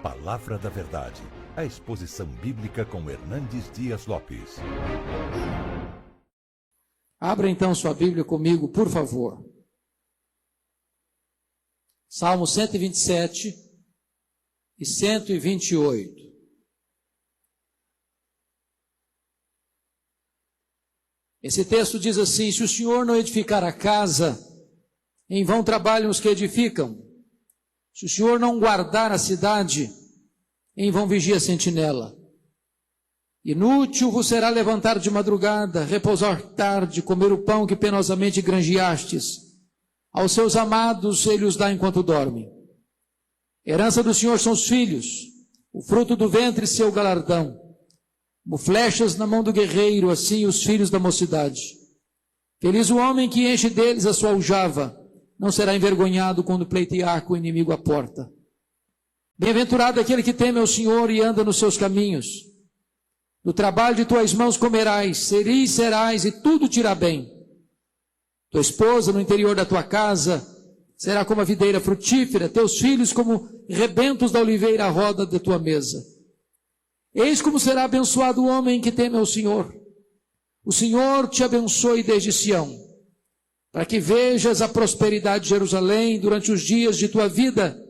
Palavra da Verdade, a exposição bíblica com Hernandes Dias Lopes. Abra então sua Bíblia comigo, por favor. Salmo 127 e 128. Esse texto diz assim: se o Senhor não edificar a casa, em vão trabalham os que edificam. Se o Senhor não guardar a cidade, em vão vigia a sentinela. Inútil vos será levantar de madrugada, repousar tarde, comer o pão que penosamente granjeastes. Aos seus amados ele os dá enquanto dormem. Herança do Senhor são os filhos, o fruto do ventre seu galardão. Como flechas na mão do guerreiro, assim os filhos da mocidade. Feliz o homem que enche deles a sua aljava, não será envergonhado quando pleitear com o inimigo à porta. Bem-aventurado aquele que teme ao Senhor e anda nos seus caminhos. Do trabalho de tuas mãos comerás, feliz serás e tudo te irá bem. Tua esposa no interior da tua casa será como a videira frutífera, teus filhos como rebentos da oliveira à roda da tua mesa. Eis como será abençoado o homem que teme ao Senhor. O Senhor te abençoe desde Sião, para que vejas a prosperidade de Jerusalém durante os dias de tua vida.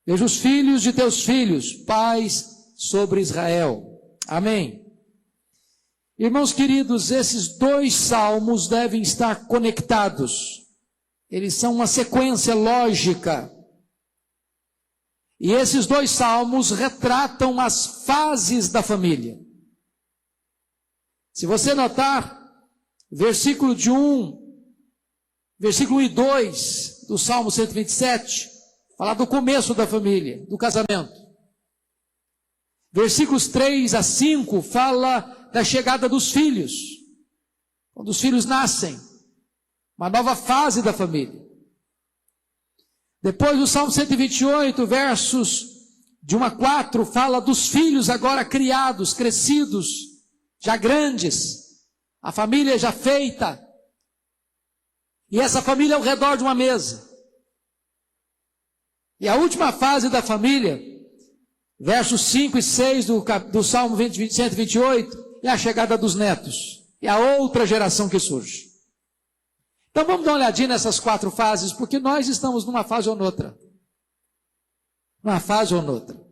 Veja os filhos de teus filhos, paz sobre Israel. Amém. Irmãos queridos, esses dois salmos devem estar conectados. Eles são uma sequência lógica. E esses dois salmos retratam as fases da família. Se você notar, versículo 1 e 2 do Salmo 127, fala do começo da família, do casamento. Versículos 3 a 5 fala da chegada dos filhos, quando os filhos nascem, uma nova fase da família. Depois do Salmo 128, versos de 1 a 4, fala dos filhos agora criados, crescidos, já grandes, a família já feita, e essa família ao redor de uma mesa. E a última fase da família, versos 5 e 6 do Salmo 128, é a chegada dos netos, é a outra geração que surge. Então vamos dar uma olhadinha nessas quatro fases, porque nós estamos numa fase ou noutra. Numa fase ou noutra.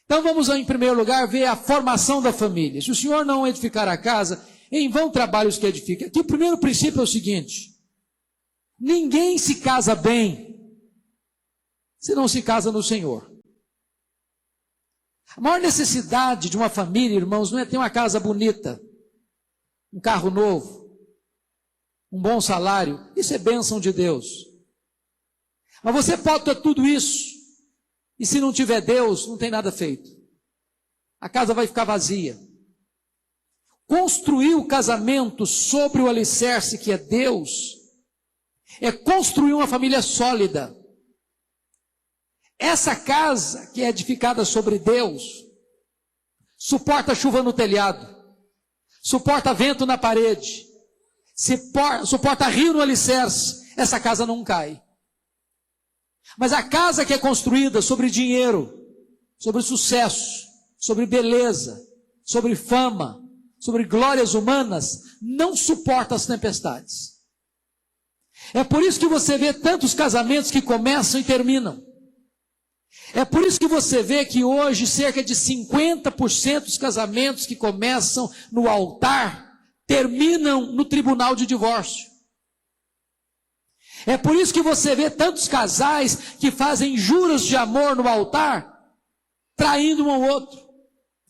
Então vamos em primeiro lugar ver a formação da família. Se o Senhor não edificar a casa, em vão trabalham os que edificam. Aqui o primeiro princípio é o seguinte: ninguém se casa bem se não se casa no Senhor. A maior necessidade de uma família, irmãos, não é ter uma casa bonita, um carro novo, um bom salário. Isso é bênção de Deus. Mas você pode ter tudo isso, e se não tiver Deus, não tem nada feito. A casa vai ficar vazia. Construir o casamento sobre o alicerce que é Deus, é construir uma família sólida. Essa casa que é edificada sobre Deus, suporta chuva no telhado, suporta vento na parede, suporta rio no alicerce. Essa casa não cai. Mas a casa que é construída sobre dinheiro, sobre sucesso, sobre beleza, sobre fama, sobre glórias humanas, não suporta as tempestades. É por isso que você vê tantos casamentos que começam e terminam. É por isso que você vê que hoje cerca de 50% dos casamentos que começam no altar terminam no tribunal de divórcio. É por isso que você vê tantos casais que fazem juras de amor no altar, traindo um ao outro.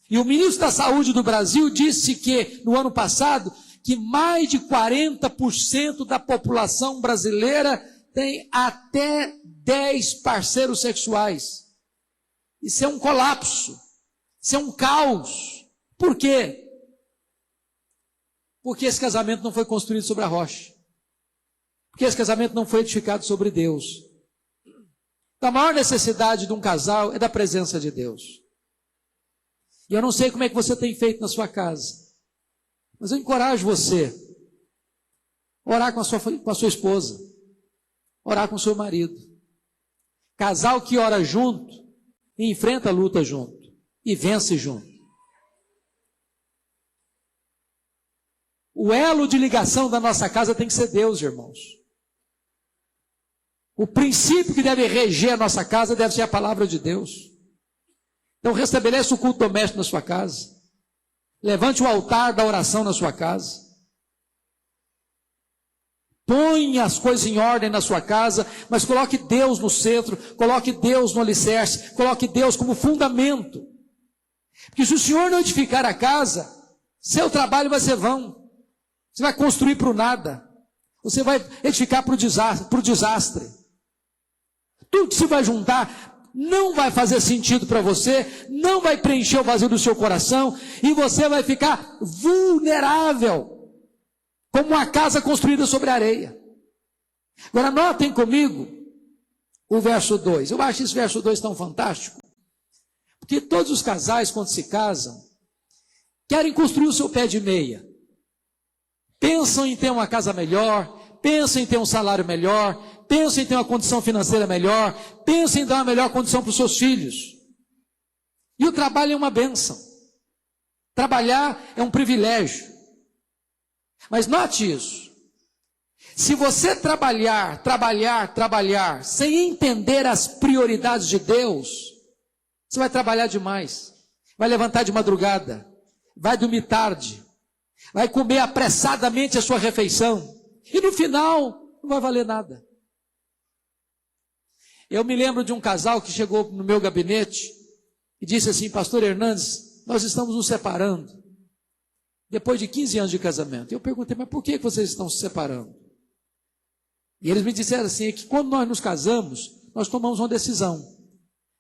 E o ministro da Saúde do Brasil disse que, no ano passado, que mais de 40% da população brasileira tem até 10 parceiros sexuais. Isso é um colapso. Isso é um caos. Por quê? Porque esse casamento não foi construído sobre a rocha. Porque esse casamento não foi edificado sobre Deus. Então, a maior necessidade de um casal é da presença de Deus. E eu não sei como é que você tem feito na sua casa, mas eu encorajo você a orar com a sua esposa, orar com o seu marido. Casal que ora junto, e enfrenta a luta junto, e vence junto. O elo de ligação da nossa casa tem que ser Deus, irmãos. O princípio que deve reger a nossa casa deve ser a palavra de Deus. Então restabeleça o culto doméstico na sua casa. Levante o altar da oração na sua casa. Ponha as coisas em ordem na sua casa, mas coloque Deus no centro, coloque Deus no alicerce, coloque Deus como fundamento. Porque se o Senhor não edificar a casa, seu trabalho vai ser vão. Você vai construir para o nada. Você vai edificar para o desastre. Tudo que se vai juntar não vai fazer sentido para você, não vai preencher o vazio do seu coração, e você vai ficar vulnerável, como uma casa construída sobre areia. Agora notem comigo o verso 2. Eu acho esse verso 2 tão fantástico, porque todos os casais, quando se casam, querem construir o seu pé de meia. Pensam em ter uma casa melhor, pensam em ter um salário melhor, pensam em ter uma condição financeira melhor, pensam em dar uma melhor condição para os seus filhos. E o trabalho é uma bênção. Trabalhar é um privilégio. Mas note isso. Se você trabalhar, sem entender as prioridades de Deus, você vai trabalhar demais. Vai levantar de madrugada, vai dormir tarde, vai comer apressadamente a sua refeição, e no final não vai valer nada. Eu me lembro de um casal que chegou no meu gabinete e disse assim: pastor Hernandes, nós estamos nos separando, depois de 15 anos de casamento. Eu perguntei: mas por que vocês estão se separando? E eles me disseram assim: é que quando nós nos casamos, nós tomamos uma decisão.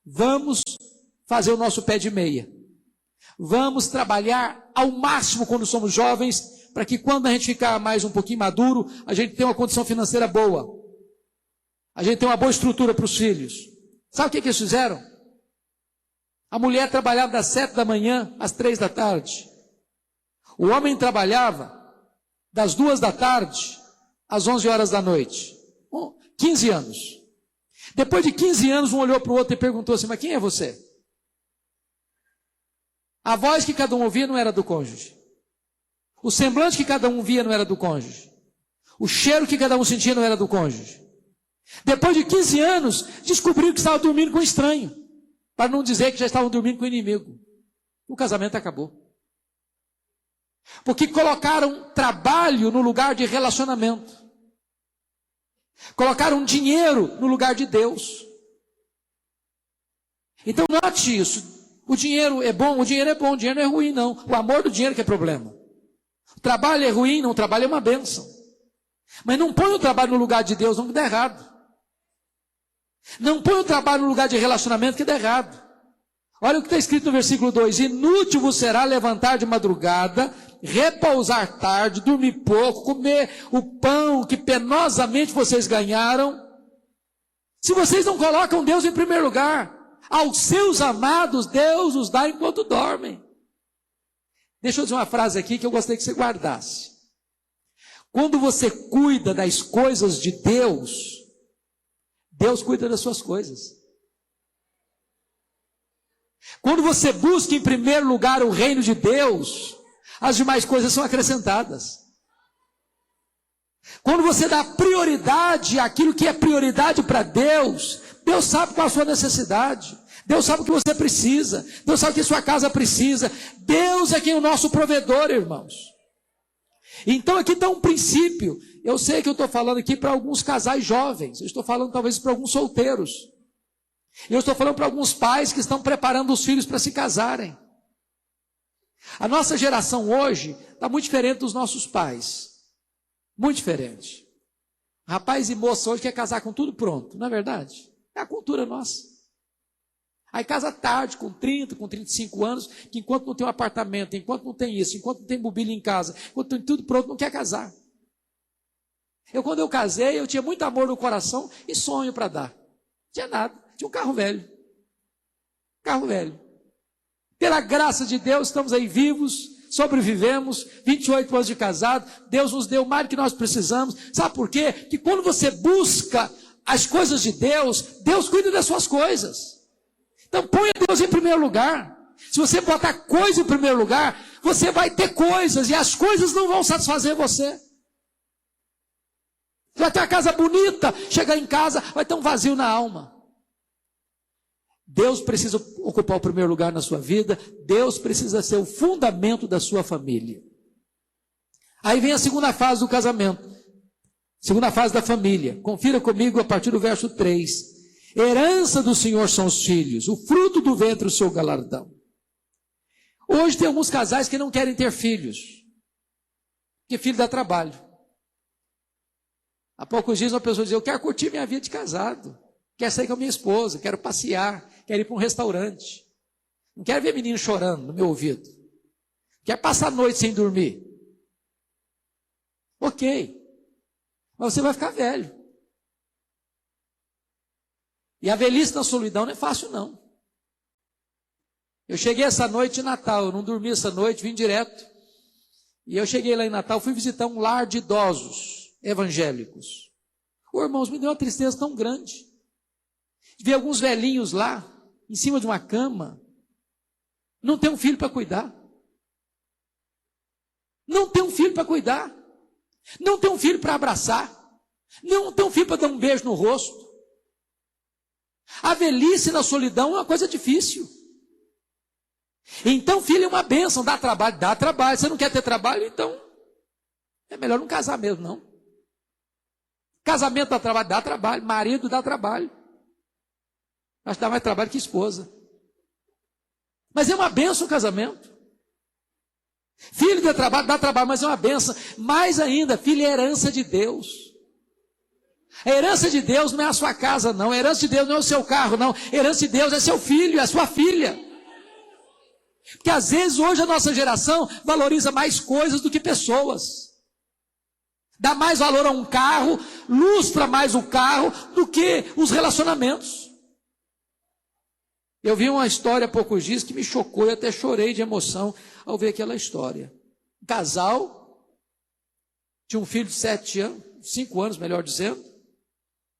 Vamos fazer o nosso pé de meia. Vamos trabalhar ao máximo quando somos jovens, para que quando a gente ficar mais um pouquinho maduro, a gente tenha uma condição financeira boa. A gente tenha uma boa estrutura para os filhos. Sabe o que eles fizeram? A mulher trabalhava das 7 da manhã às 3 da tarde. O homem trabalhava das 2 da tarde às 11 horas da noite. 15 anos. Depois de 15 anos, um olhou para o outro e perguntou assim: mas quem é você? A voz que cada um ouvia não era do cônjuge. O semblante que cada um via não era do cônjuge. O cheiro que cada um sentia não era do cônjuge. Depois de 15 anos, descobriram que estavam dormindo com um estranho, para não dizer que já estavam dormindo com o inimigo. O casamento acabou. Porque colocaram trabalho no lugar de relacionamento. Colocaram dinheiro no lugar de Deus. Então note isso. O dinheiro é bom, o dinheiro não é ruim não. O amor do dinheiro que é problema. O trabalho é ruim, não, o trabalho é uma bênção. Mas não põe o trabalho no lugar de Deus, não, que dá errado. Não põe o trabalho no lugar de relacionamento, que dá errado. Olha o que está escrito no versículo 2: inútil vos será levantar de madrugada, repousar tarde, dormir pouco, comer o pão que penosamente vocês ganharam, se vocês não colocam Deus em primeiro lugar. Aos seus amados Deus os dá enquanto dormem. Deixa eu dizer uma frase aqui que eu gostaria que você guardasse. Quando você cuida das coisas de Deus, Deus cuida das suas coisas. Quando você busca em primeiro lugar o reino de Deus, as demais coisas são acrescentadas. Quando você dá prioridade àquilo que é prioridade para Deus, Deus sabe qual a sua necessidade. Deus sabe o que você precisa. Deus sabe o que a sua casa precisa. Deus é quem é o nosso provedor, irmãos. Então aqui está um princípio. Eu sei que eu estou falando aqui para alguns casais jovens. Eu estou falando talvez para alguns solteiros. Eu estou falando para alguns pais que estão preparando os filhos para se casarem. A nossa geração hoje está muito diferente dos nossos pais. Muito diferente. Rapaz e moça hoje quer casar com tudo pronto, não é verdade? É a cultura nossa. Aí casa tarde, com 30, com 35 anos, que enquanto não tem um apartamento, enquanto não tem isso, enquanto não tem mobília em casa, enquanto tem tudo pronto, não quer casar. Quando eu casei, eu tinha muito amor no coração e sonho para dar. Não tinha nada, tinha um carro velho. Carro velho. Pela graça de Deus, estamos aí vivos, sobrevivemos, 28 anos de casado, Deus nos deu mais do que nós precisamos. Sabe por quê? Porque quando você busca as coisas de Deus, Deus cuida das suas coisas. Então ponha Deus em primeiro lugar. Se você botar coisa em primeiro lugar, você vai ter coisas, e as coisas não vão satisfazer você. Você vai ter uma casa bonita, chegar em casa, vai ter um vazio na alma. Deus precisa ocupar o primeiro lugar na sua vida, Deus precisa ser o fundamento da sua família. Aí vem a segunda fase do casamento, segunda fase da família. Confira comigo a partir do verso 3. Herança do Senhor são os filhos, o fruto do ventre o seu galardão. Hoje tem alguns casais que não querem ter filhos, porque filho dá trabalho. Há poucos dias uma pessoa dizia: eu quero curtir minha vida de casado, quero sair com a minha esposa, quero passear, quero ir para um restaurante. Não quero ver menino chorando no meu ouvido. Quero passar a noite sem dormir. Ok, mas você vai ficar velho. E a velhice na solidão não é fácil, não. Eu cheguei essa noite de Natal, eu não dormi essa noite, vim direto. E eu cheguei lá em Natal, fui visitar um lar de idosos evangélicos. Ô, irmãos, me deu uma tristeza tão grande. Vi alguns velhinhos lá, em cima de uma cama, não tem um filho para cuidar. Não tem um filho para cuidar. Não tem um filho para abraçar. Não tem um filho para dar um beijo no rosto. A velhice na solidão é uma coisa difícil. Então, filho é uma bênção, dá trabalho, dá trabalho. Você não quer ter trabalho, então é melhor não casar mesmo, não. Casamento dá trabalho, marido dá trabalho. Acho que dá mais trabalho que esposa. Mas é uma bênção o casamento. Filho dá trabalho, mas é uma bênção. Mais ainda, filho é herança de Deus. A herança de Deus não é a sua casa, não. A herança de Deus não é o seu carro, não. A herança de Deus é seu filho, é a sua filha. Porque às vezes hoje a nossa geração valoriza mais coisas do que pessoas. Dá mais valor a um carro, lustra mais o carro do que os relacionamentos. Eu vi uma história há poucos dias que me chocou e até chorei de emoção ao ver aquela história. Um casal tinha um filho de 7 anos, 5 anos, melhor dizendo,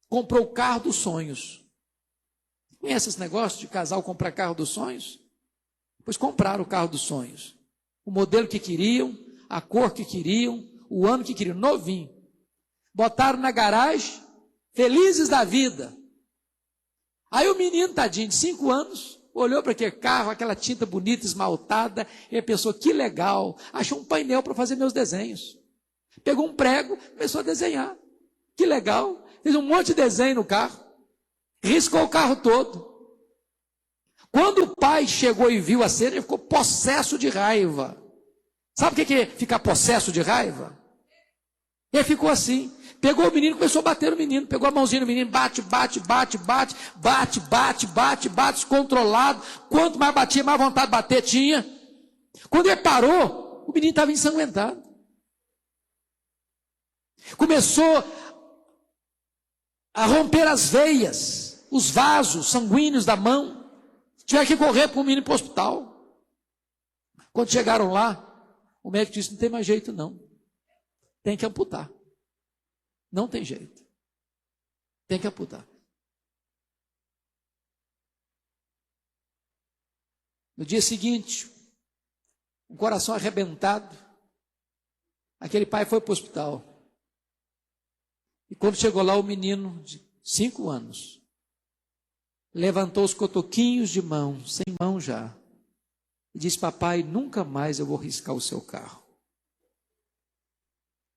comprou o carro dos sonhos. Conhece esse negócio de casal comprar carro dos sonhos? Pois compraram o carro dos sonhos. O modelo que queriam, a cor que queriam, o ano que queriam, novinho. Botaram na garagem, felizes da vida. Aí o menino, tadinho, de 5 anos, olhou para aquele carro, aquela tinta bonita, esmaltada, e pensou: que legal, achou um painel para fazer meus desenhos. Pegou um prego, começou a desenhar. Que legal, fez um monte de desenho no carro, riscou o carro todo. Quando o pai chegou e viu a cena, ele ficou possesso de raiva. Sabe o que é ficar possesso de raiva? Ele ficou assim, pegou o menino, começou a bater no menino, pegou a mãozinha no menino, bate, descontrolado. Quanto mais batia, mais vontade de bater tinha. Quando ele parou, o menino estava ensanguentado. Começou a romper as veias, os vasos sanguíneos da mão. Tiveram que correr com o menino para o hospital. Quando chegaram lá, o médico disse: não tem mais jeito não. Tem que amputar. Não tem jeito. Tem que amputar. No dia seguinte, o coração arrebentado, aquele pai foi para o hospital. E quando chegou lá, o menino de 5 anos levantou os cotoquinhos de mão, sem mão já, e disse: papai, nunca mais eu vou riscar o seu carro.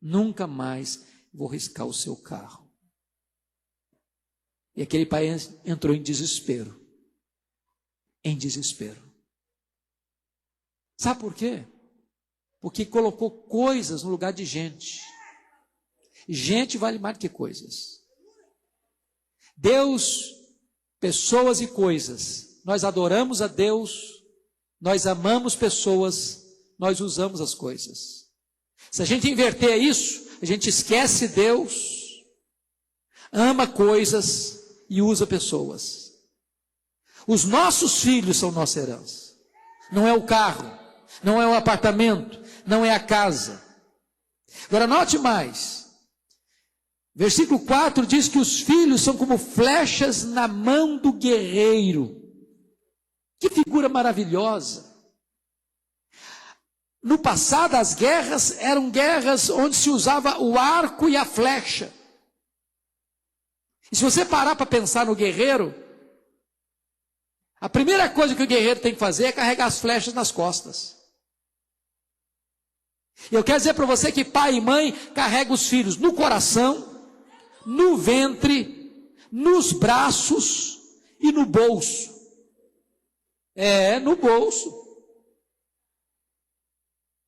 Nunca mais vou riscar o seu carro. E aquele pai entrou em desespero. Em desespero. Sabe por quê? Porque colocou coisas no lugar de gente. Gente vale mais do que coisas. Deus, pessoas e coisas. Nós adoramos a Deus, nós amamos pessoas, nós usamos as coisas. Se a gente inverter isso, a gente esquece Deus, ama coisas e usa pessoas. Os nossos filhos são nossa herança. Não é o carro, não é o apartamento, não é a casa. Agora note mais. Versículo 4 diz que os filhos são como flechas na mão do guerreiro. figura maravilhosa. No passado, as guerras eram guerras onde se usava o arco e a flecha. E se você parar para pensar no guerreiro, a primeira coisa que o guerreiro tem que fazer é carregar as flechas nas costas. E eu quero dizer para você que pai e mãe carregam os filhos no coração, no ventre, nos braços e no bolso. No bolso.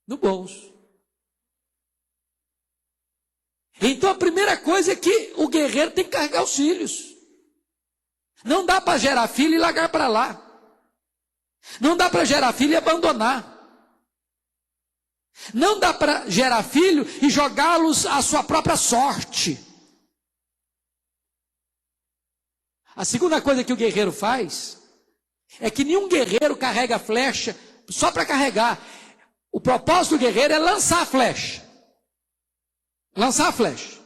No bolso. Então a primeira coisa é que o guerreiro tem que carregar os filhos. Não dá para gerar filho e largar para lá. Não dá para gerar filho e abandonar. Não dá para gerar filho e jogá-los à sua própria sorte. A segunda coisa que o guerreiro faz é que nenhum guerreiro carrega a flecha só para carregar. O propósito do guerreiro é lançar a flecha. Lançar a flecha.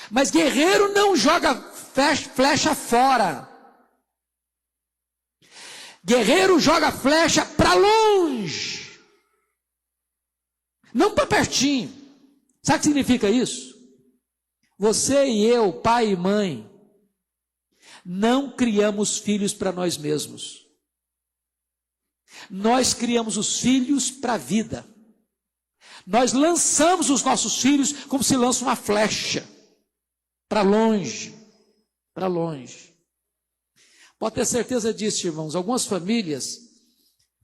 Mas guerreiro não joga flecha fora. Guerreiro joga flecha para longe. Não para pertinho. Sabe o que significa isso? Você e eu, pai e mãe, não criamos filhos para nós mesmos. Nós criamos os filhos para a vida. Nós lançamos os nossos filhos como se lança uma flecha. Para longe. Para longe. Pode ter certeza disso, irmãos. Algumas famílias,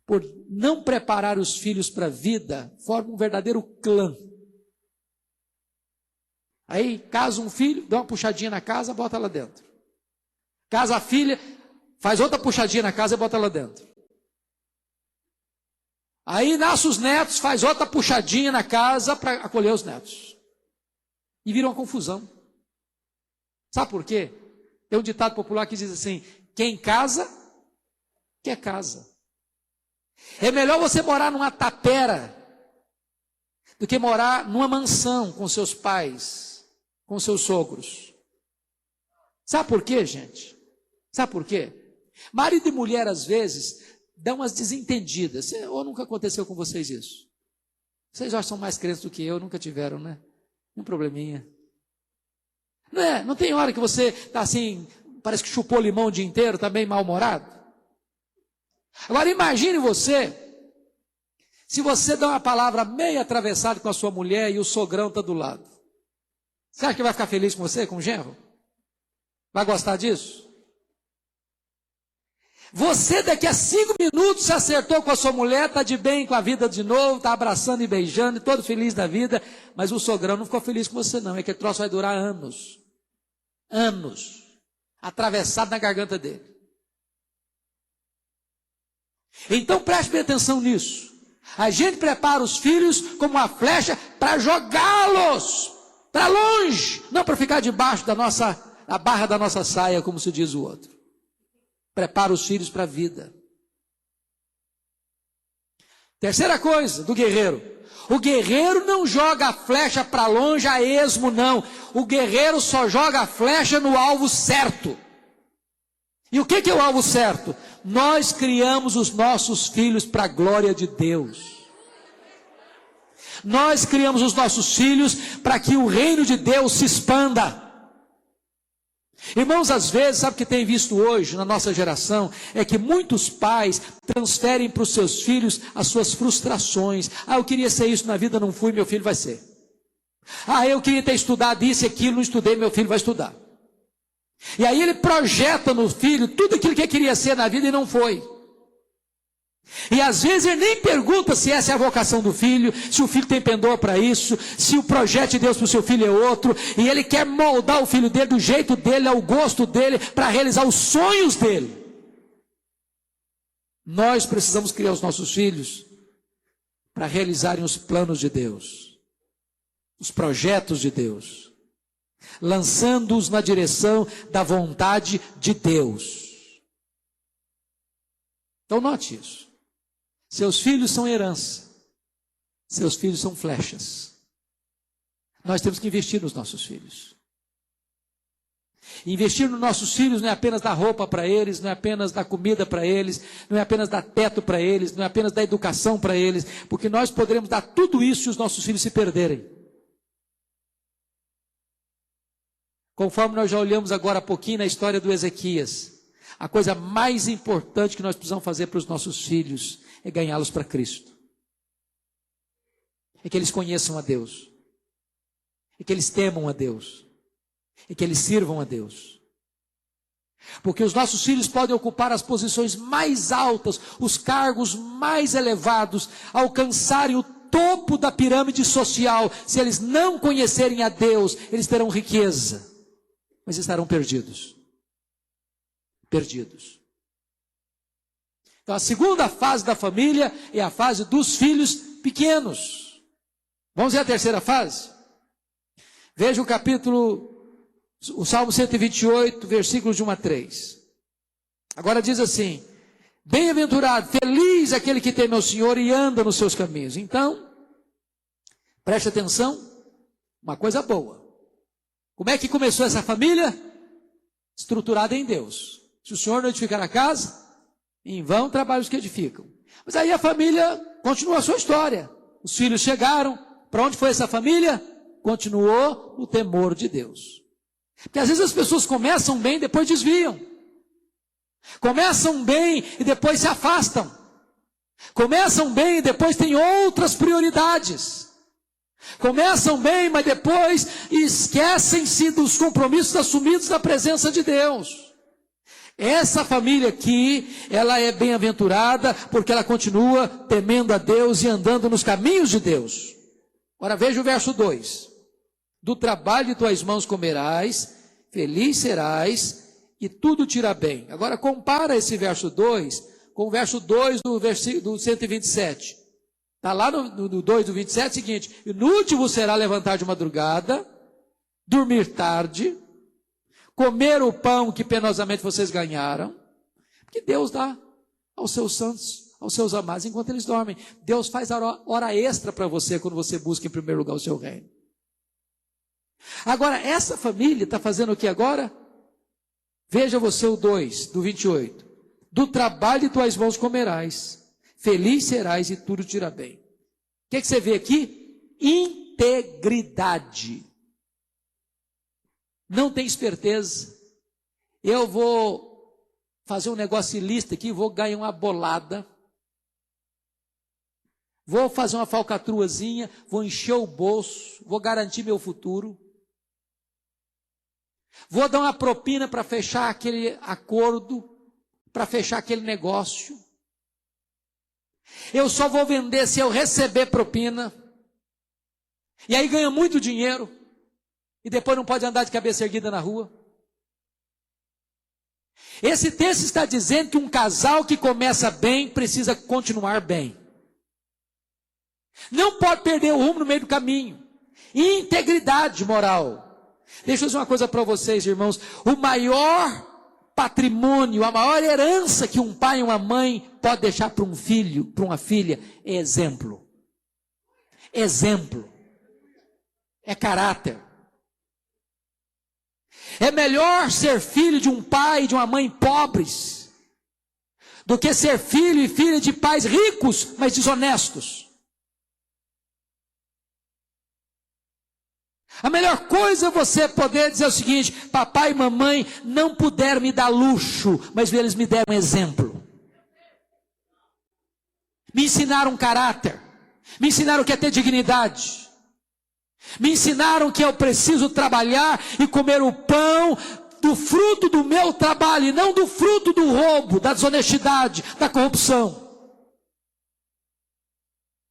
por não preparar os filhos para a vida, formam um verdadeiro clã. Aí casa um filho, dá uma puxadinha na casa, bota lá dentro. Casa a filha, faz outra puxadinha na casa e bota lá dentro. Aí nasce os netos, faz outra puxadinha na casa para acolher os netos. E vira uma confusão. Sabe por quê? Tem um ditado popular que diz assim: quem casa, quer casa. É melhor você morar numa tapera do que morar numa mansão com seus pais, com seus sogros. Sabe por quê, gente? Sabe por quê? Marido e mulher, às vezes, dão umas desentendidas. Ou nunca aconteceu com vocês isso? Vocês já são mais crentes do que eu, nunca tiveram, né? Um probleminha. Não é? Não tem hora que você está assim, parece que chupou limão o dia inteiro, está bem mal-humorado? Agora imagine você, se você dá uma palavra meio atravessada com a sua mulher e o sogrão está do lado. Você acha que vai ficar feliz com você, com o genro? Vai gostar disso? Você daqui a 5 minutos se acertou com a sua mulher, está de bem com a vida de novo, está abraçando e beijando, todo feliz da vida, mas o sogrão não ficou feliz com você não, é que o troço vai durar anos. Anos. Atravessado na garganta dele. Então preste bem atenção nisso. A gente prepara os filhos como uma flecha para jogá-los para longe, não para ficar debaixo da barra da nossa saia, como se diz o outro. Prepara os filhos para a vida. Terceira coisa do guerreiro. O guerreiro não joga a flecha para longe a esmo, não. O guerreiro só joga a flecha no alvo certo. E o que é o alvo certo? Nós criamos os nossos filhos para a glória de Deus. Nós criamos os nossos filhos para que o reino de Deus se expanda. Irmãos, às vezes, sabe o que tem visto hoje na nossa geração? É que muitos pais transferem para os seus filhos as suas frustrações. Eu queria ser isso na vida, não fui, meu filho vai ser. Eu queria ter estudado isso e aquilo, não estudei, meu filho vai estudar. E aí ele projeta no filho tudo aquilo que ele queria ser na vida e não foi. E às vezes ele nem pergunta se essa é a vocação do filho, se o filho tem pendor para isso, se o projeto de Deus para o seu filho é outro, e ele quer moldar o filho dele do jeito dele, ao gosto dele, para realizar os sonhos dele. Nós precisamos criar os nossos filhos para realizarem os planos de Deus, os projetos de Deus, lançando-os na direção da vontade de Deus. Então note isso. Seus filhos são herança. Seus filhos são flechas. Nós temos que investir nos nossos filhos. Investir nos nossos filhos não é apenas dar roupa para eles, não é apenas dar comida para eles, não é apenas dar teto para eles, não é apenas dar educação para eles, porque nós poderemos dar tudo isso se os nossos filhos se perderem. Conforme nós já olhamos agora há pouquinho na história do Ezequias, a coisa mais importante que nós precisamos fazer para os nossos filhos é ganhá-los para Cristo. É que eles conheçam a Deus. É que eles temam a Deus. É que eles sirvam a Deus. Porque os nossos filhos podem ocupar as posições mais altas, os cargos mais elevados, alcançarem o topo da pirâmide social. Se eles não conhecerem a Deus, eles terão riqueza, mas estarão perdidos. Perdidos. Então a segunda fase da família é a fase dos filhos pequenos. Vamos ver a terceira fase? Veja o Salmo 128, versículos de 1 a 3. Agora diz assim: bem-aventurado, feliz aquele que teme ao Senhor e anda nos seus caminhos. Então, preste atenção, uma coisa boa. Como é que começou essa família? Estruturada em Deus. Se o Senhor não edificar a casa, em vão trabalham os que edificam. Mas aí a família continuou a sua história. Os filhos chegaram. Para onde foi essa família? Continuou no temor de Deus. Porque às vezes as pessoas começam bem e depois desviam. Começam bem e depois se afastam. Começam bem e depois têm outras prioridades. Começam bem, mas depois esquecem-se dos compromissos assumidos na presença de Deus. Essa família aqui, ela é bem-aventurada porque ela continua temendo a Deus e andando nos caminhos de Deus. Agora veja o verso 2. Do trabalho de tuas mãos comerás, feliz serás e tudo te irá bem. Agora compara esse verso 2 com o verso 2 do 127. Está lá no 2 do 27, é o seguinte: inútil vos será levantar de madrugada, dormir tarde, comer o pão que penosamente vocês ganharam, porque Deus dá aos seus santos, aos seus amados, enquanto eles dormem. Deus faz hora extra para você quando você busca em primeiro lugar o seu reino. Agora, essa família está fazendo o que agora? Veja você o 2 do 28. Do trabalho de tuas mãos comerás, feliz serás e tudo te irá bem. O que você vê aqui? Integridade. Não tem esperteza. Eu vou fazer um negócio ilícito aqui, vou ganhar uma bolada. Vou fazer uma falcatruazinha, vou encher o bolso, vou garantir meu futuro. Vou dar uma propina para fechar aquele acordo, para fechar aquele negócio. Eu só vou vender se eu receber propina. E aí ganha muito dinheiro. E depois não pode andar de cabeça erguida na rua. Esse texto está dizendo que um casal que começa bem precisa continuar bem. Não pode perder o rumo no meio do caminho. Integridade moral. Deixa eu dizer uma coisa para vocês, irmãos. O maior patrimônio, a maior herança que um pai e uma mãe pode deixar para um filho, para uma filha, é exemplo. Exemplo. É caráter. É melhor ser filho de um pai e de uma mãe pobres do que ser filho e filha de pais ricos, mas desonestos. A melhor coisa é você poder dizer o seguinte: papai e mamãe não puderam me dar luxo, mas eles me deram exemplo. Me ensinaram caráter, me ensinaram o que é ter dignidade, me ensinaram que eu preciso trabalhar e comer o pão do fruto do meu trabalho, e não do fruto do roubo, da desonestidade, da corrupção.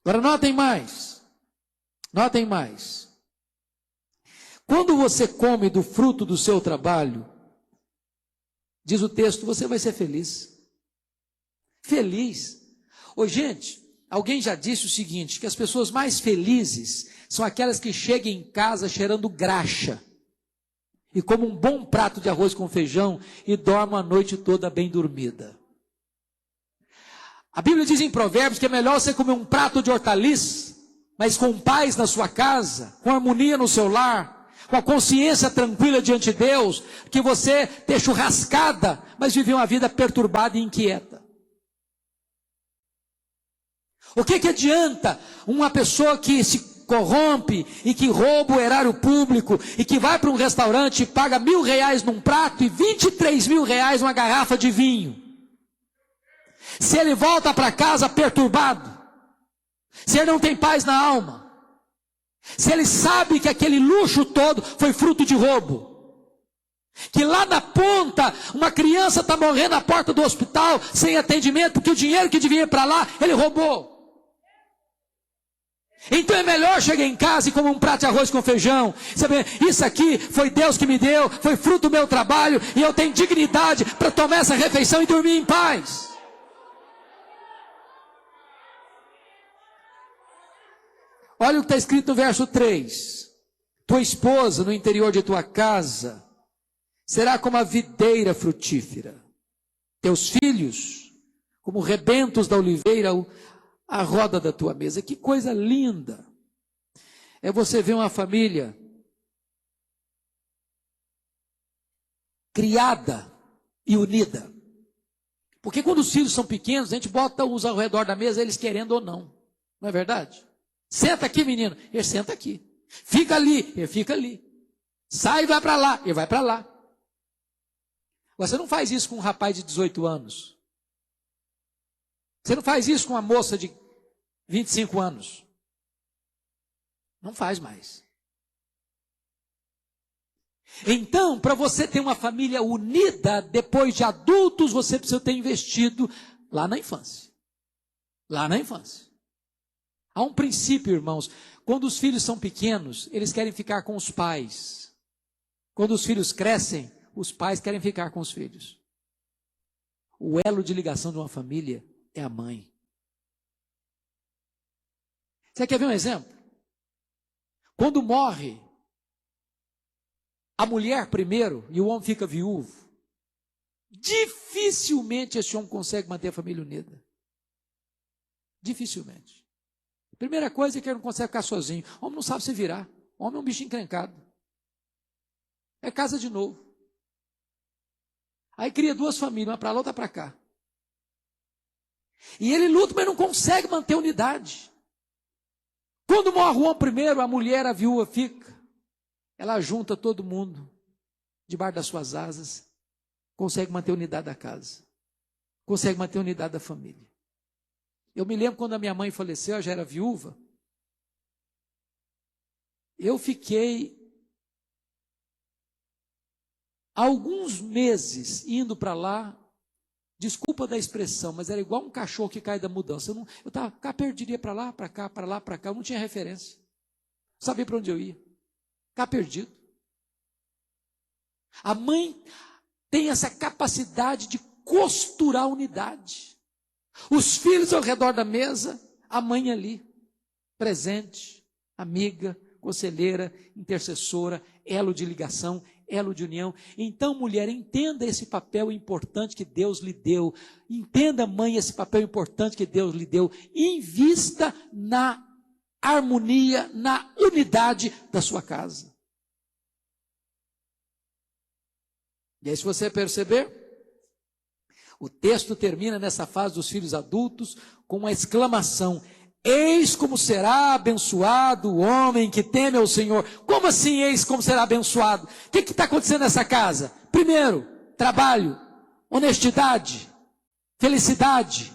Agora notem mais, notem mais. Quando você come do fruto do seu trabalho, diz o texto, você vai ser feliz. Feliz. Ô gente, alguém já disse o seguinte, que as pessoas mais felizes são aquelas que chegam em casa cheirando graxa, e comem um bom prato de arroz com feijão, e dormem a noite toda bem dormida. A Bíblia diz em Provérbios que é melhor você comer um prato de hortaliças, mas com paz na sua casa, com harmonia no seu lar, com a consciência tranquila diante de Deus, que você ter churrascada, mas viver uma vida perturbada e inquieta. O que adianta uma pessoa que se corrompe e que rouba o erário público e que vai para um restaurante e paga R$1.000 num prato e R$23.000 uma garrafa de vinho? Se ele volta para casa perturbado, se ele não tem paz na alma, se ele sabe que aquele luxo todo foi fruto de roubo, que lá na ponta uma criança está morrendo na porta do hospital sem atendimento porque o dinheiro que devia ir para lá ele roubou. Então é melhor chegar em casa e comer um prato de arroz com feijão, saber, isso aqui foi Deus que me deu, foi fruto do meu trabalho, e eu tenho dignidade para tomar essa refeição e dormir em paz. Olha o que está escrito no verso 3. Tua esposa no interior de tua casa será como a videira frutífera, teus filhos como rebentos da oliveira, a roda da tua mesa. Que coisa linda é você ver uma família criada e unida. Porque quando os filhos são pequenos, a gente bota-os ao redor da mesa, eles querendo ou não. Não é verdade? Senta aqui, menino. Ele senta aqui. Fica ali. Ele fica ali. Sai e vai para lá. Ele vai para lá. Você não faz isso com um rapaz de 18 anos. Você não faz isso com uma moça de 25 anos. Não faz mais. Então, para você ter uma família unida, depois de adultos, você precisa ter investido lá na infância. Lá na infância. Há um princípio, irmãos. Quando os filhos são pequenos, eles querem ficar com os pais. Quando os filhos crescem, os pais querem ficar com os filhos. O elo de ligação de uma família é a mãe. Você quer ver um exemplo? Quando morre a mulher primeiro e o homem fica viúvo, dificilmente esse homem consegue manter a família unida. Dificilmente. Primeira coisa é que ele não consegue ficar sozinho. O homem não sabe se virar. O homem é um bicho encrencado. É casa de novo. Aí cria duas famílias, uma para lá, outra para cá. E ele luta, mas não consegue manter unidade. Quando morre o homem primeiro, a mulher, a viúva fica. Ela junta todo mundo debaixo das suas asas. Consegue manter a unidade da casa. Consegue manter a unidade da família. Eu me lembro quando a minha mãe faleceu, eu já era viúva. Eu fiquei alguns meses indo para lá. Desculpa da expressão, mas era igual um cachorro que cai da mudança. Eu estava cá perdido, ia para lá, para cá, para lá, para cá. Eu não tinha referência. Não sabia para onde eu ia. Cá perdido. A mãe tem essa capacidade de costurar a unidade. Os filhos ao redor da mesa, a mãe ali, presente, amiga, conselheira, intercessora, elo de ligação, elo de união. Então, mulher, entenda esse papel importante que Deus lhe deu. Entenda, mãe, esse papel importante que Deus lhe deu. Invista na harmonia, na unidade da sua casa. E aí, se você perceber, o texto termina nessa fase dos filhos adultos com uma exclamação: eis como será abençoado o homem que teme ao Senhor. Como assim, eis como será abençoado? O que está acontecendo nessa casa? Primeiro, trabalho, honestidade, felicidade,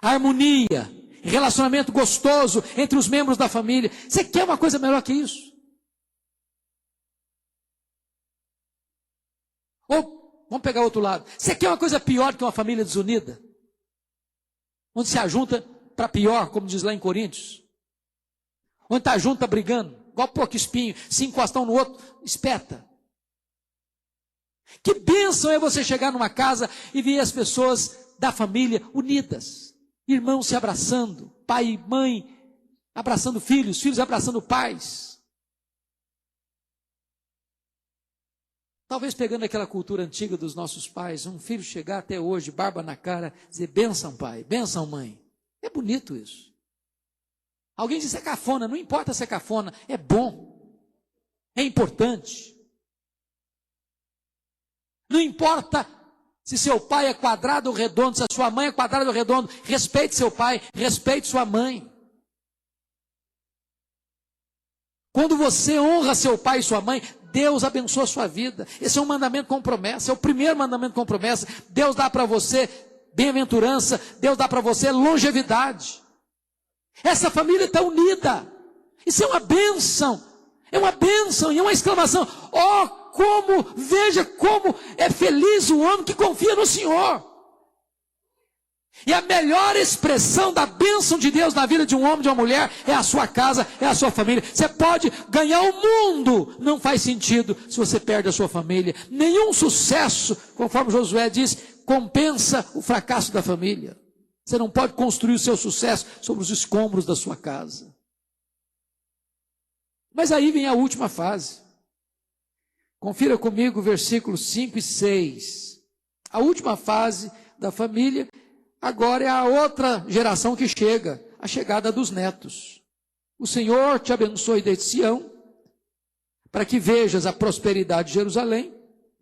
harmonia, relacionamento gostoso entre os membros da família. Você quer uma coisa melhor que isso? Ou, vamos pegar o outro lado. Você quer uma coisa pior que uma família desunida? Onde se ajunta para pior, como diz lá em Coríntios. Onde está junto, está brigando. Igual porco espinho, se encostar um no outro, espeta. Que bênção é você chegar numa casa e ver as pessoas da família unidas. Irmãos se abraçando, pai e mãe abraçando filhos, filhos abraçando pais. Talvez pegando aquela cultura antiga dos nossos pais, um filho chegar até hoje, barba na cara, dizer: bênção pai, bênção mãe. É bonito isso. Alguém diz: é cafona. Não importa se é cafona, é bom. é importante. Não importa se seu pai é quadrado ou redondo, se a sua mãe é quadrada ou redondo, respeite seu pai, respeite sua mãe. Quando você honra seu pai e sua mãe, Deus abençoa a sua vida. Esse é um mandamento com promessa, é o primeiro mandamento com promessa. Deus dá para você bem-aventurança, Deus dá para você longevidade. Essa família está unida. Isso é uma bênção e é uma exclamação. Veja como é feliz o homem que confia no Senhor. E a melhor expressão da bênção de Deus na vida de um homem, de uma mulher, é a sua casa, é a sua família. Você pode ganhar o mundo, não faz sentido se você perde a sua família. Nenhum sucesso, conforme Josué diz, compensa o fracasso da família. Você não pode construir o seu sucesso sobre os escombros da sua casa. Mas aí vem a última fase. Confira comigo versículos 5 e 6. A última fase da família, agora é a outra geração que chega, a chegada dos netos. O Senhor te abençoe desde Sião, para que vejas a prosperidade de Jerusalém,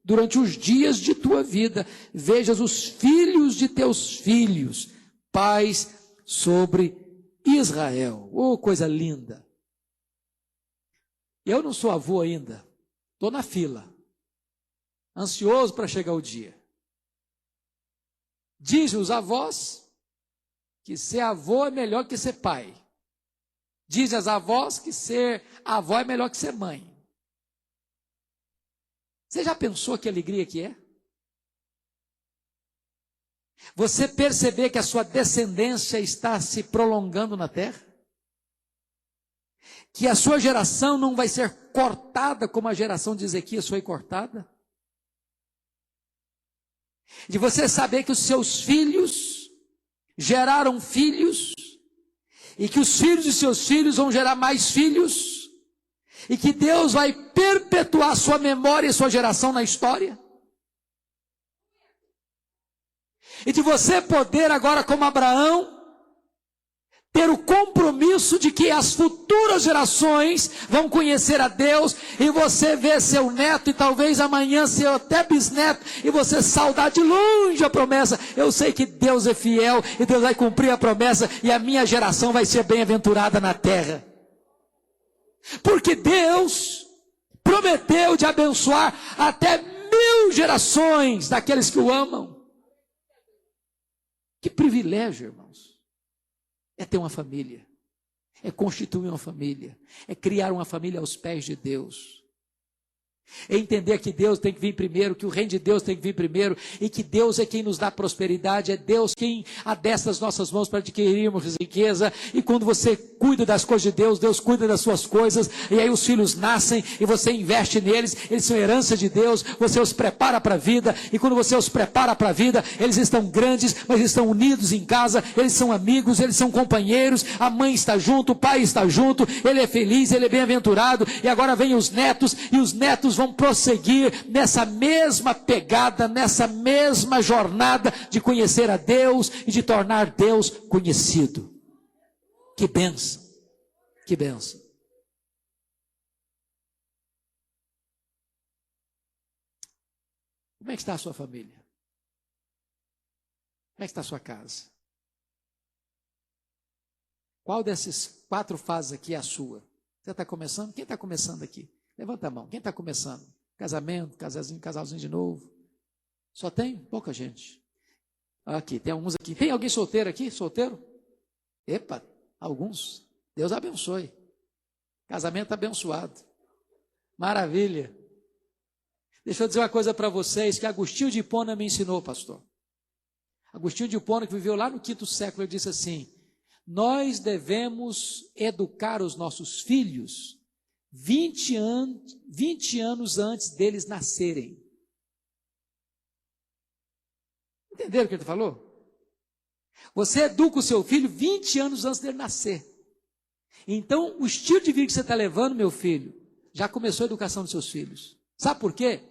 durante os dias de tua vida, vejas os filhos de teus filhos, paz sobre Israel. Oh, coisa linda! Eu não sou avô ainda, estou na fila, ansioso para chegar o dia. Dizem os avós que ser avô é melhor que ser pai. Dizem as avós que ser avó é melhor que ser mãe. Você já pensou que alegria que é? Você perceber que a sua descendência está se prolongando na terra? Que a sua geração não vai ser cortada como a geração de Ezequias foi cortada? De você saber que os seus filhos geraram filhos, e que os filhos de seus filhos vão gerar mais filhos, e que Deus vai perpetuar sua memória e sua geração na história? E de você poder agora, como Abraão, ter o compromisso de que as futuras gerações vão conhecer a Deus, e você vê seu neto, e talvez amanhã seu até bisneto, e você saudar de longe a promessa. Eu sei que Deus é fiel, e Deus vai cumprir a promessa, e a minha geração vai ser bem-aventurada na terra. Porque Deus prometeu de abençoar até 1000 gerações daqueles que o amam. Que privilégio, irmãos. É ter uma família, é constituir uma família, é criar uma família aos pés de Deus. É entender que Deus tem que vir primeiro, que o reino de Deus tem que vir primeiro, e que Deus é quem nos dá prosperidade, é Deus quem adestra as nossas mãos para adquirirmos riqueza. E quando você cuida das coisas de Deus, Deus cuida das suas coisas, e aí os filhos nascem, e você investe neles, eles são herança de Deus, você os prepara para a vida, e quando você os prepara para a vida, eles estão grandes, mas estão unidos em casa, eles são amigos, eles são companheiros, a mãe está junto, o pai está junto, ele é feliz, ele é bem-aventurado, e agora vem os netos, e os netos vão prosseguir nessa mesma pegada, nessa mesma jornada de conhecer a Deus e de tornar Deus conhecido. Que bênção, que bênção. Como é que está a sua família? Como é que está a sua casa? Qual dessas 4 fases aqui é a sua? Você está começando? Quem está começando aqui? Levanta a mão. Quem está começando? Casamento, casalzinho de novo. Só tem pouca gente. Aqui, tem alguns aqui. Tem alguém solteiro aqui? Solteiro? Epa, alguns. Deus abençoe. Casamento abençoado. Maravilha. Deixa eu dizer uma coisa para vocês que Agostinho de Hipona me ensinou, pastor. Agostinho de Hipona, que viveu lá no 5º século, ele disse assim: nós devemos educar os nossos filhos 20 anos antes deles nascerem. Entenderam o que ele falou? Você educa o seu filho 20 anos antes dele nascer. Então, o estilo de vida que você está levando, meu filho, já começou a educação dos seus filhos. Sabe por quê?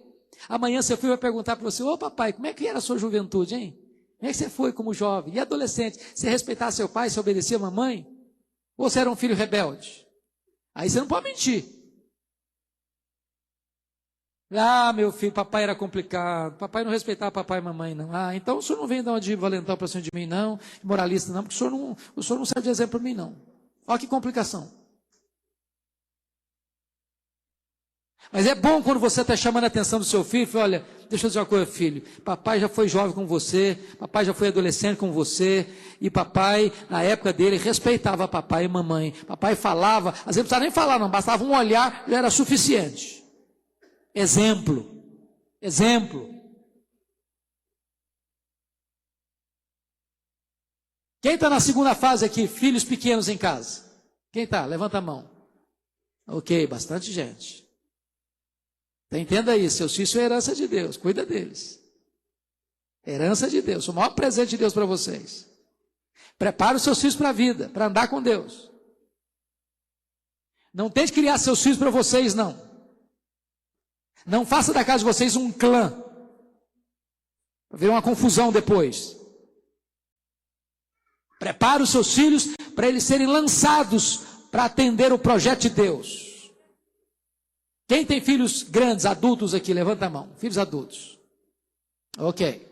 Amanhã seu filho vai perguntar para você: ô papai, como é que era a sua juventude, hein? Como é que você foi como jovem? E adolescente? Você respeitava seu pai, você obedecia a mamãe? Ou você era um filho rebelde? Aí você não pode mentir. Ah, meu filho, papai era complicado, papai não respeitava papai e mamãe, não. Ah, então o senhor não vem dar uma de valentão para cima de mim, não, moralista, não, porque o senhor não serve de exemplo para mim, não. Olha que complicação. Mas é bom quando você está chamando a atenção do seu filho, fala, olha, deixa eu dizer uma coisa, filho, papai já foi jovem com você, papai já foi adolescente com você, e papai, na época dele, respeitava papai e mamãe, papai falava, às vezes não precisava nem falar não, bastava um olhar, já era suficiente. Exemplo, exemplo. Quem está na segunda fase aqui, filhos pequenos em casa? Quem está? Levanta a mão. Ok, bastante gente. Então, entenda isso, seus filhos são herança de Deus, cuida deles. Herança de Deus, o maior presente de Deus para vocês. Prepare os seus filhos para a vida, para andar com Deus. Não tente criar seus filhos para vocês, não. Não faça da casa de vocês um clã, para ver uma confusão depois. Prepare os seus filhos para eles serem lançados para atender o projeto de Deus. Quem tem filhos grandes, adultos aqui, levanta a mão. Filhos adultos. Ok.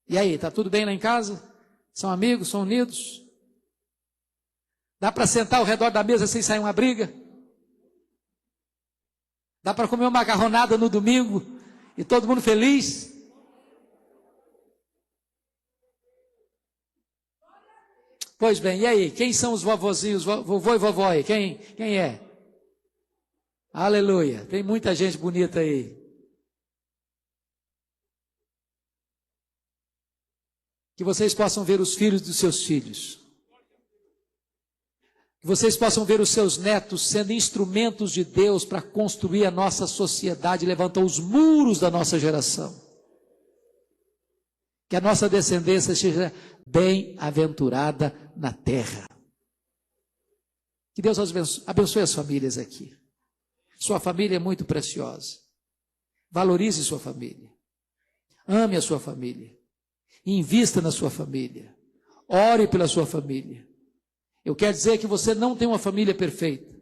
E aí, tá tudo bem lá em casa? São amigos, são unidos? Dá para sentar ao redor da mesa sem sair uma briga? Dá para comer uma macarronada no domingo e todo mundo feliz? Pois bem, e aí? Quem são os vovozinhos, vovô e vovó aí? Quem é? Aleluia, tem muita gente bonita aí. Que vocês possam ver os filhos dos seus filhos. Que vocês possam ver os seus netos sendo instrumentos de Deus para construir a nossa sociedade, levantar os muros da nossa geração. Que a nossa descendência seja bem-aventurada na terra. Que Deus abençoe as famílias aqui. Sua família é muito preciosa. Valorize sua família. Ame a sua família. Invista na sua família. Ore pela sua família. Eu quero dizer que você não tem uma família perfeita.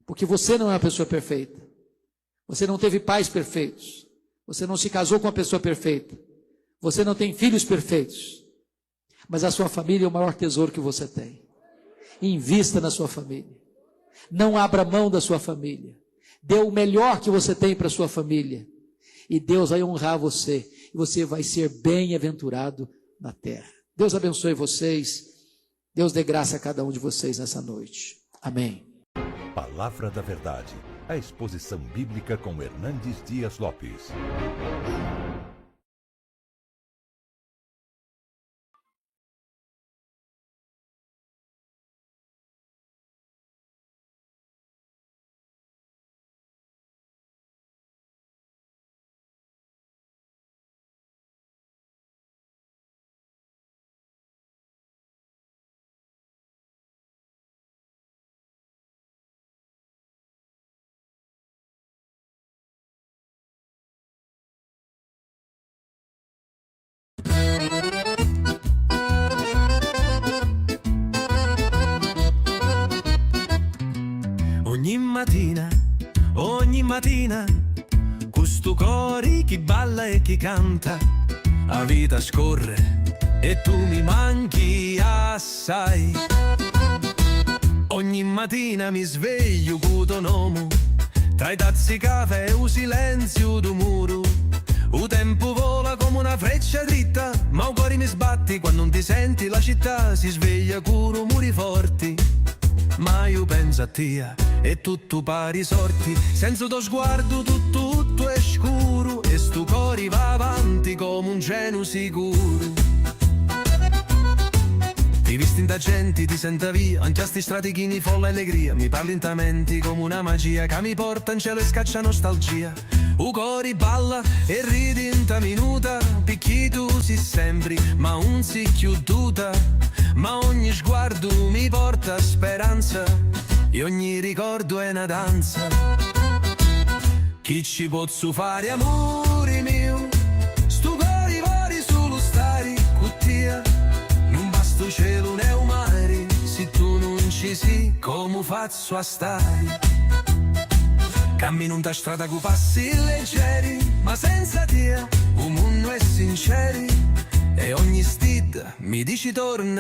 Porque você não é uma pessoa perfeita. Você não teve pais perfeitos. Você não se casou com uma pessoa perfeita. Você não tem filhos perfeitos. Mas a sua família é o maior tesouro que você tem. Invista na sua família. Não abra mão da sua família. Dê o melhor que você tem para a sua família. E Deus vai honrar você. E você vai ser bem-aventurado na terra. Deus abençoe vocês. Deus dê graça a cada um de vocês nessa noite. Amém. Palavra da Verdade. A exposição bíblica com Hernandes Dias Lopes. Ogni mattina, questo cori chi balla e chi canta, la vita scorre e tu mi manchi assai. Ogni mattina mi sveglio con tuo nome, tra i tazzi caffè e un silenzio du muro. Il tempo vola come una freccia dritta, ma il cuore mi sbatti quando non ti senti, la città si sveglia con rumori forti. Ma io penso a te e tutto pari sorti, senza tuo sguardo tutto è scuro e sto cuore va avanti come un treno sicuro. Ti visti da gente, ti senta via, anche a sti stratichini folla allegria, mi parli intamente come una magia che mi porta in cielo e scaccia nostalgia. U cori balla e ridi in ta minuta, picchi tu si sembri, ma un si chiuduta. Ma ogni sguardo mi porta speranza e ogni ricordo è una danza. Chi ci posso fare amore mio, sto cori vari solo stare con te. Non basta cielo né un mare, se tu non ci sei come faccio a stare. Cammino in ta strada con passi leggeri, ma senza te, un mondo è sinceri, e ogni stid mi dici torna.